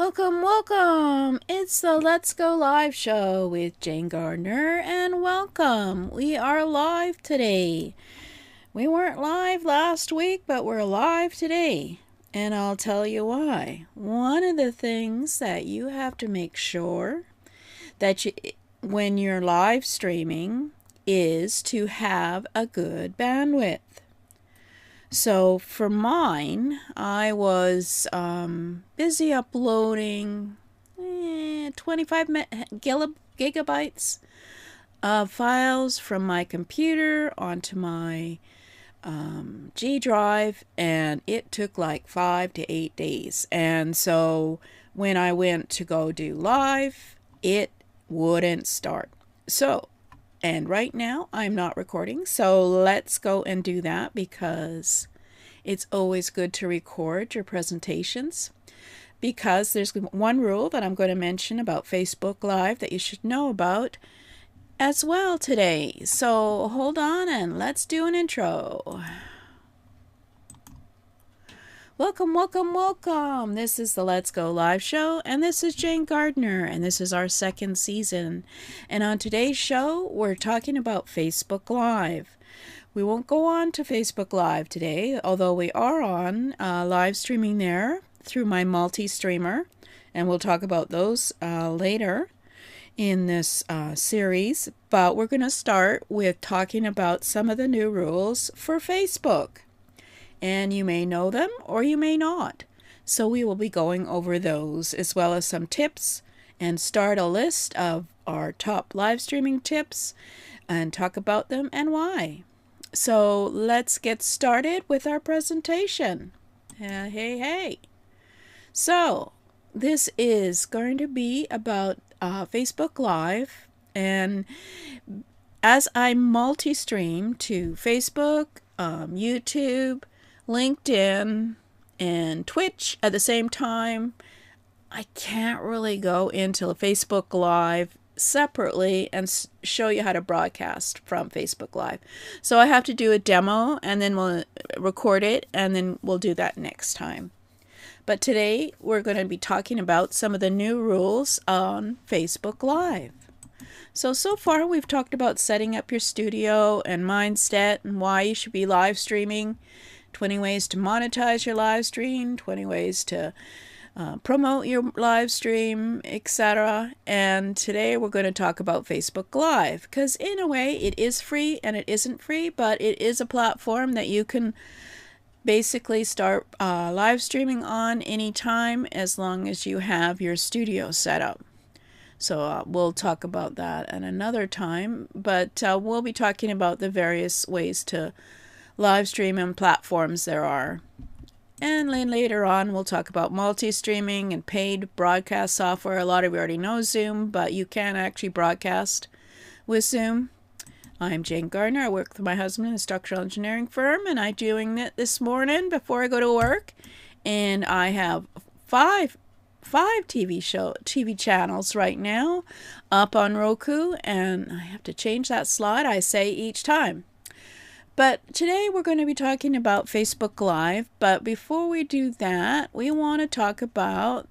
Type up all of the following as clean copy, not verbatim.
Welcome, welcome! It's the Let's Go Live show with Jane Gardner, and welcome! We are live today. We weren't live last week, but we're live today, and I'll tell you why. One of the things that you have to make sure that when you're live streaming is to have a good bandwidth. So for mine, I was busy uploading 25 gigabytes of files from my computer onto my G drive, and it took like 5 to 8 days. And so when I went to go do live, it wouldn't start. And right now I'm not recording, so let's go and do that because it's always good to record your presentations. Because there's one rule that I'm going to mention about Facebook Live that you should know about as well today. So hold on and let's do an intro. Welcome, welcome, welcome. This is the Let's Go Live show, and this is Jane Gardner, and this is our second season. And on today's show, we're talking about Facebook Live. We won't go on to Facebook Live today, although we are on live streaming there through my multi-streamer, and we'll talk about those later in this series. But we're going to start with talking about some of the new rules for Facebook. And you may know them or you may not. So we will be going over those as well as some tips and start a list of our top live streaming tips and talk about them and why. So let's get started with our presentation. Hey. So this is going to be about Facebook Live, and as I multi-stream to Facebook, YouTube, LinkedIn, and Twitch at the same time, I can't really go into Facebook Live separately and show you how to broadcast from Facebook Live. So I have to do a demo and then we'll record it and then we'll do that next time. But today we're going to be talking about some of the new rules on Facebook Live. So far we've talked about setting up your studio and mindset and why you should be live streaming, 20 ways to monetize your live stream, 20 ways to promote your live stream, etc. And today we're going to talk about Facebook Live because in a way it is free and it isn't free, but it is a platform that you can basically start live streaming on anytime as long as you have your studio set up. So we'll talk about that at another time, but we'll be talking about the various ways to live stream and platforms there are. And then later on we'll talk about multi-streaming and paid broadcast software. A lot of you already know Zoom, but you can actually broadcast with Zoom. I'm Jane Gardner. I work with my husband in a structural engineering firm, and I'm doing it this morning before I go to work. And I have five TV channels right now up on Roku, and I have to change that slide, I say each time. But today we're going to be talking about Facebook Live. But before we do that, we want to talk about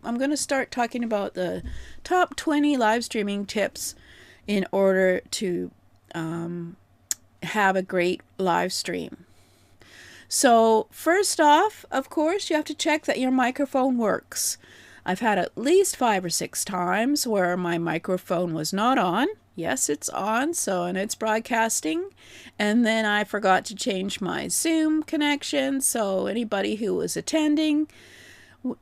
I'm going to start talking about the top 20 live streaming tips in order to have a great live stream. So first off, of course, you have to check that your microphone works. I've had at least 5 or 6 times where my microphone was not on. Yes, it's on, and it's broadcasting. And then I forgot to change my Zoom connection, so anybody who was attending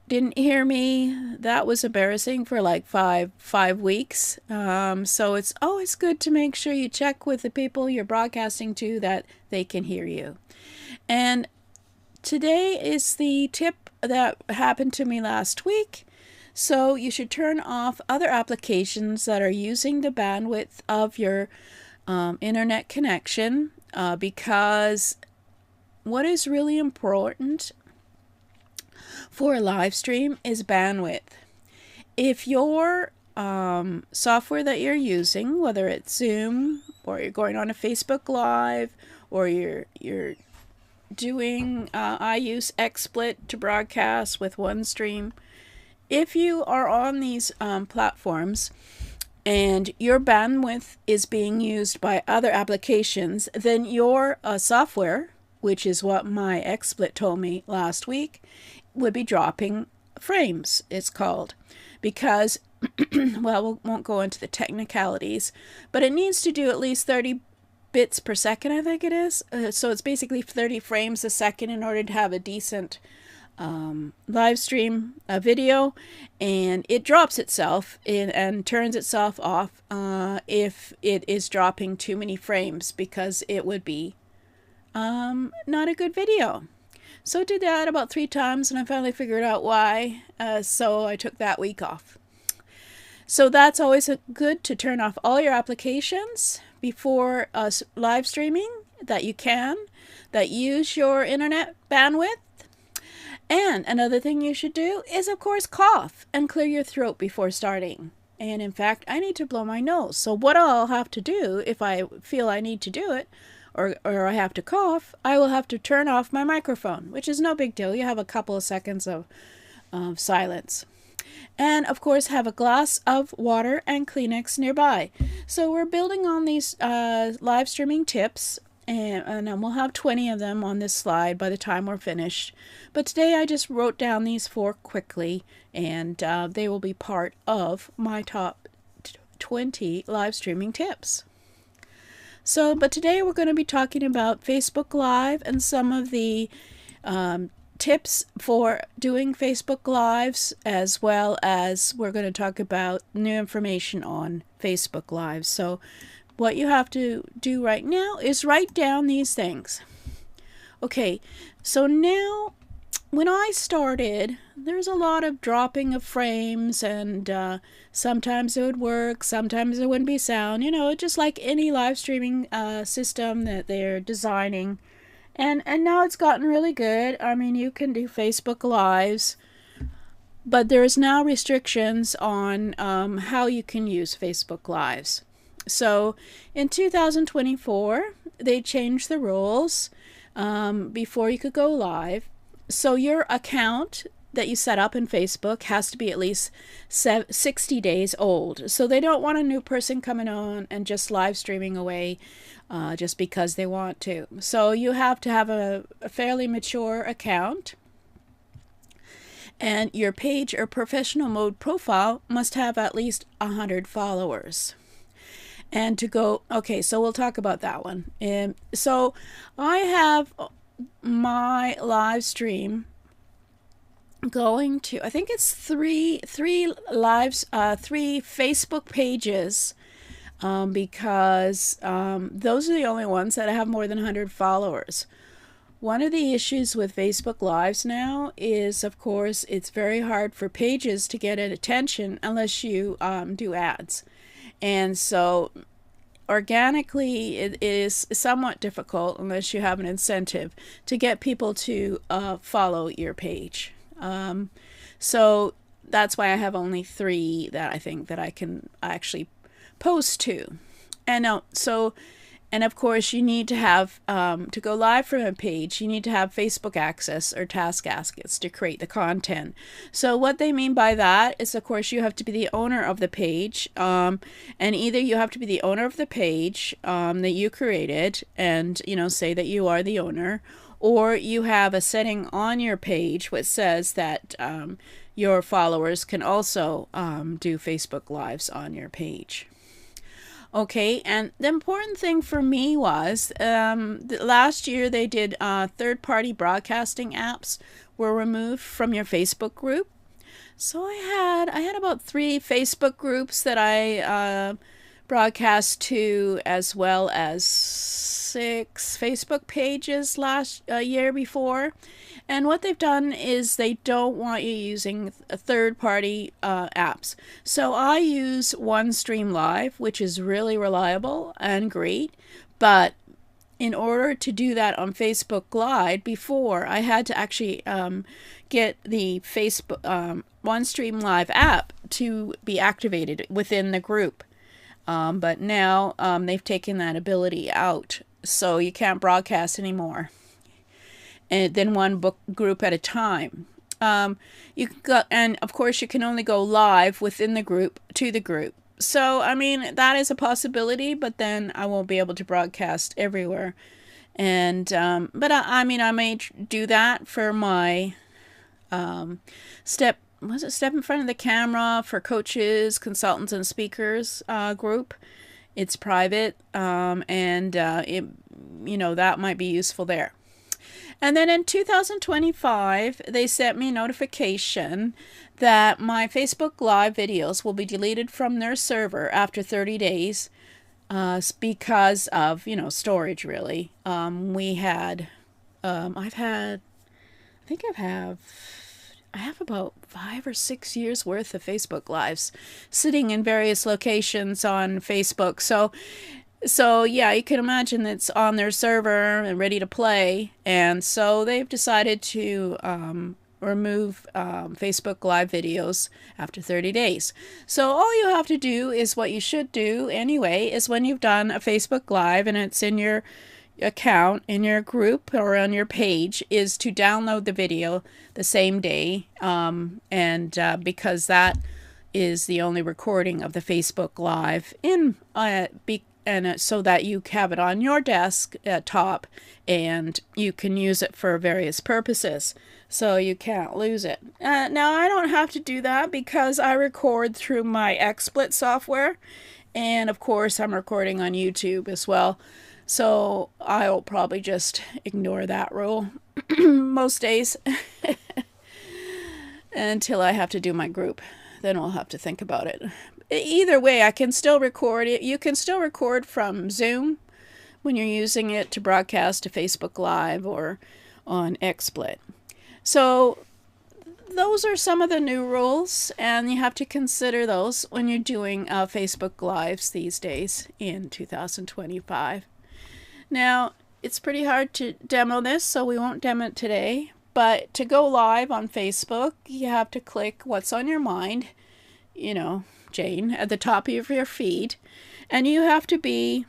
didn't hear me. That was embarrassing for like five weeks. So it's always good to make sure you check with the people you're broadcasting to that they can hear you. And today is the tip that happened to me last week. So you should turn off other applications that are using the bandwidth of your internet connection because what is really important for a live stream is bandwidth. If your software that you're using, whether it's Zoom or you're going on a Facebook Live or you're doing, I use XSplit to broadcast with OneStream, if you are on these platforms and your bandwidth is being used by other applications, then your software, which is what my XSplit told me last week, would be dropping frames, it's called. Because, well, we won't go into the technicalities, but it needs to do at least 30 bits per second, I think it is. So it's basically 30 frames a second in order to have a decent live stream video, and it drops itself and turns itself off if it is dropping too many frames, because it would be not a good video. So I did that about 3 times and I finally figured out why, so I took that week off. So that's always good to turn off all your applications before live streaming that you can, that use your internet bandwidth. And another thing you should do is, of course, cough and clear your throat before starting. And in fact, I need to blow my nose. So what I'll have to do if I feel I need to do it, or I have to cough, I will have to turn off my microphone, which is no big deal. You have a couple of seconds of silence. And of course, have a glass of water and Kleenex nearby. So we're building on these live streaming tips, and we'll have 20 of them on this slide by the time we're finished. But today I just wrote down these 4 quickly, and they will be part of my top 20 live streaming tips. So, but today we're going to be talking about Facebook Live and some of the tips for doing Facebook Lives, as well as we're going to talk about new information on Facebook Lives. So what you have to do right now is write down these things. Okay, so now when I started, there's a lot of dropping of frames, and sometimes it would work, sometimes it wouldn't be sound, you know, just like any live streaming system that they're designing. And now it's gotten really good. I mean, you can do Facebook Lives, but there's now restrictions on how you can use Facebook Lives. So in 2024, they changed the rules before you could go live. So your account that you set up in Facebook has to be at least 60 days old. So they don't want a new person coming on and just live streaming away just because they want to. So you have to have a fairly mature account. And your page or professional mode profile must have at least 100 followers. And to go, okay, so we'll talk about that one. So I have my live stream going to, I think it's three lives, 3 Facebook pages, because those are the only ones that have more than 100 followers. One of the issues with Facebook Lives now is, of course, it's very hard for pages to get attention unless you do ads. And so organically it is somewhat difficult unless you have an incentive to get people to follow your page. So that's why I have only 3 that I think that I can actually post to. And and of course you need to have to go live from a page, you need to have Facebook access or task assets to create the content. So what they mean by that is, of course, you have to be the owner of the page, and either you have to be the owner of the page that you created and, you know, say that you are the owner, or you have a setting on your page which says that your followers can also do Facebook Lives on your page. Okay, and the important thing for me was last year they did third-party broadcasting apps were removed from your Facebook group. So I had about 3 Facebook groups that I broadcast to, as well as 6 Facebook pages last year before. And what they've done is they don't want you using third-party apps. So I use OneStream Live, which is really reliable and great. But in order to do that on Facebook Live, before I had to actually get the Facebook OneStream Live app to be activated within the group. But now they've taken that ability out, so you can't broadcast anymore. And then one book group at a time. You can go, and of course you can only go live within the group to the group. So I mean that is a possibility, but then I won't be able to broadcast everywhere. And but I mean I may do that for my step step in front of the camera for coaches, consultants, and speakers group. It's private, and that might be useful there. And then in 2025, they sent me a notification that my Facebook Live videos will be deleted from their server after 30 days because of, storage, really. I have about 5 or 6 years worth of Facebook Lives sitting in various locations on Facebook. So yeah, you can imagine it's on their server and ready to play. And so they've decided to remove Facebook Live videos after 30 days. So all you have to do is what you should do anyway, is when you've done a Facebook Live and it's in your account, in your group, or on your page, is to download the video the same day. Because that is the only recording of the Facebook Live so that you have it on your desk top, and you can use it for various purposes, so you can't lose it. Now I don't have to do that because I record through my XSplit software, and of course I'm recording on YouTube as well, so I'll probably just ignore that rule most days until I have to do my group. Then we'll have to think about it. Either way, I can still record it. You can still record from Zoom when you're using it to broadcast to Facebook Live or on XSplit. So those are some of the new rules, and you have to consider those when you're doing Facebook Lives these days in 2025. Now, it's pretty hard to demo this, so we won't demo it today. But to go live on Facebook, you have to click What's on Your Mind, Jane, at the top of your feed. And you have to be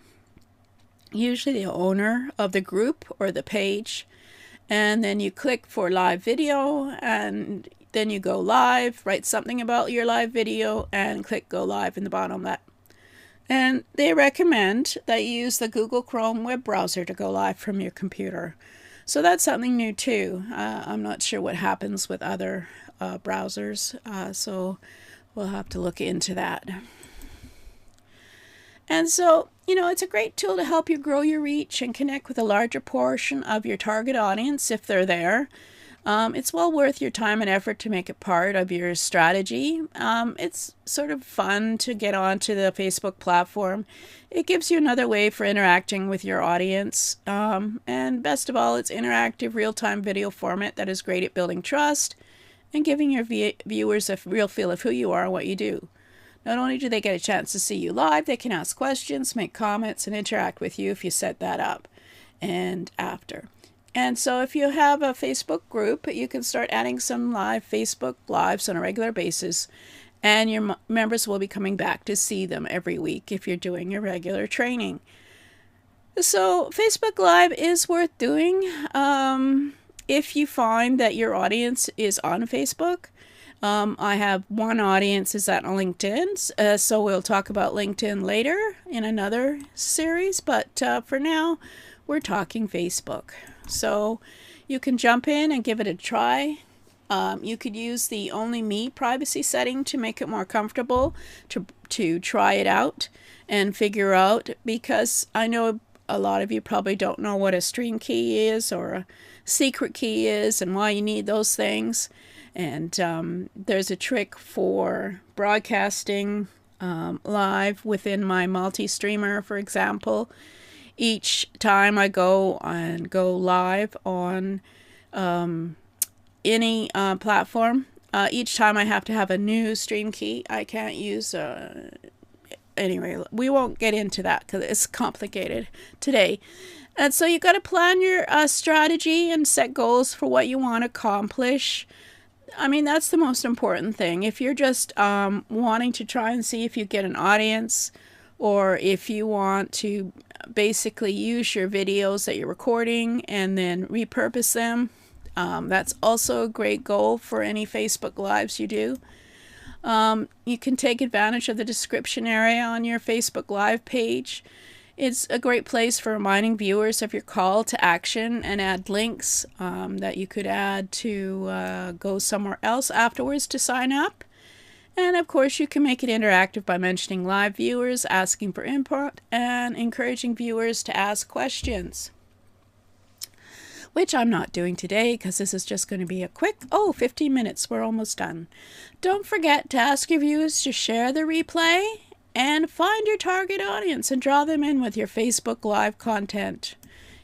usually the owner of the group or the page. And then you click for live video, and then you go live, write something about your live video, and click Go Live in the bottom of that. And they recommend that you use the Google Chrome web browser to go live from your computer. So that's something new too. I'm not sure what happens with other browsers, so we'll have to look into that. And so, it's a great tool to help you grow your reach and connect with a larger portion of your target audience if they're there. It's well worth your time and effort to make it part of your strategy. It's sort of fun to get onto the Facebook platform. It gives you another way for interacting with your audience. And best of all, it's interactive, real-time video format that is great at building trust and giving your viewers a real feel of who you are and what you do. Not only do they get a chance to see you live, they can ask questions, make comments, and interact with you if you set that up and after. And so if you have a Facebook group, you can start adding some live Facebook Lives on a regular basis, and your members will be coming back to see them every week if you're doing your regular training. So Facebook Live is worth doing if you find that your audience is on Facebook. I have one audience is at LinkedIn, so we'll talk about LinkedIn later in another series, but for now we're talking Facebook. So you can jump in and give it a try. You could use the Only Me privacy setting to make it more comfortable to try it out and figure out, because I know a lot of you probably don't know what a stream key is or a secret key is and why you need those things. And there's a trick for broadcasting live within my multi-streamer, for example. Each time I go live on any platform, each time I have to have a new stream key. I can't use anyway, we won't get into that because it's complicated today. And so you got to plan your strategy and set goals for what you want to accomplish. I mean, that's the most important thing. If you're just wanting to try and see if you get an audience, or if you want to basically use your videos that you're recording and then repurpose them That's also a great goal for any Facebook Lives you do. You can take advantage of the description area on your Facebook Live page. It's a great place for reminding viewers of your call to action and add links that you could add to go somewhere else afterwards to sign up. And of course, you can make it interactive by mentioning live viewers, asking for input, and encouraging viewers to ask questions. Which I'm not doing today because this is just going to be a quick, 15 minutes. We're almost done. Don't forget to ask your viewers to share the replay and find your target audience and draw them in with your Facebook Live content.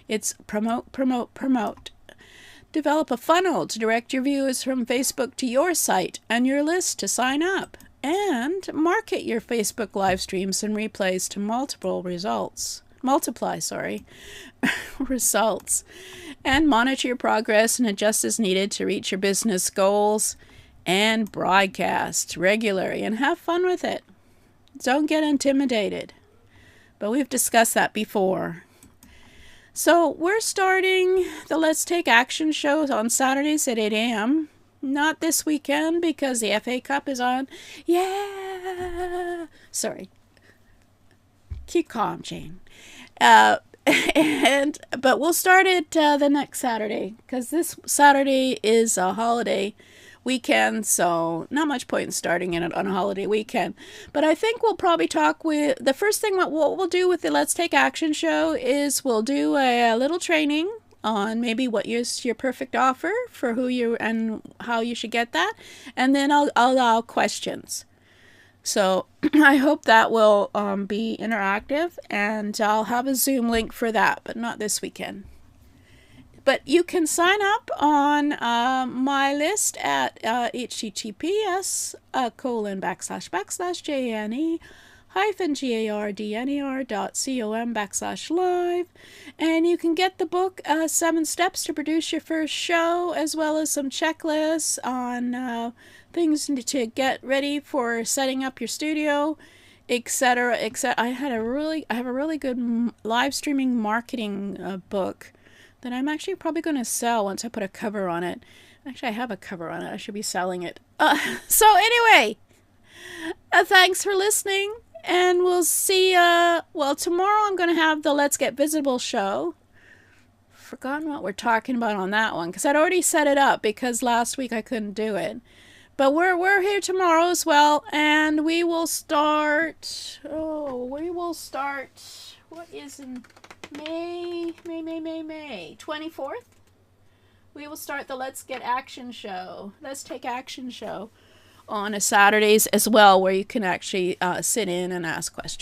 It's promote, promote, promote. Develop a funnel to direct your viewers from Facebook to your site and your list to sign up. And market your Facebook live streams and replays to multiply results. And monitor your progress and adjust as needed to reach your business goals. And broadcast regularly and have fun with it. Don't get intimidated. But we've discussed that before. So we're starting the Let's Take Action show on Saturdays at 8 a.m. Not this weekend because the FA Cup is on. Yeah! Sorry. Keep calm, Jane. But we'll start it the next Saturday because this Saturday is a holiday weekend, so not much point in starting it on a holiday weekend. But I think we'll probably talk with the first thing. What we'll do with the Let's Take Action show is we'll do a little training on maybe what is your perfect offer for who you and how you should get that, and then I'll allow questions. So I hope that will be interactive, and I'll have a Zoom link for that, but not this weekend. But you can sign up on my list at https://jane-gardner.com/live, and you can get the book 7 Steps to Produce Your First Show, as well as some checklists on things to get ready for setting up your studio, etc. I have a really good live streaming marketing book that I'm actually probably going to sell once I put a cover on it. Actually, I have a cover on it. I should be selling it. So anyway, thanks for listening, and we'll see. Tomorrow I'm going to have the Let's Get Visible show. Forgotten what we're talking about on that one because I'd already set it up because last week I couldn't do it. But we're here tomorrow as well, and we will start. What is in May 24th? We will start the Let's Take Action show on a Saturdays as well, where you can actually sit in and ask questions.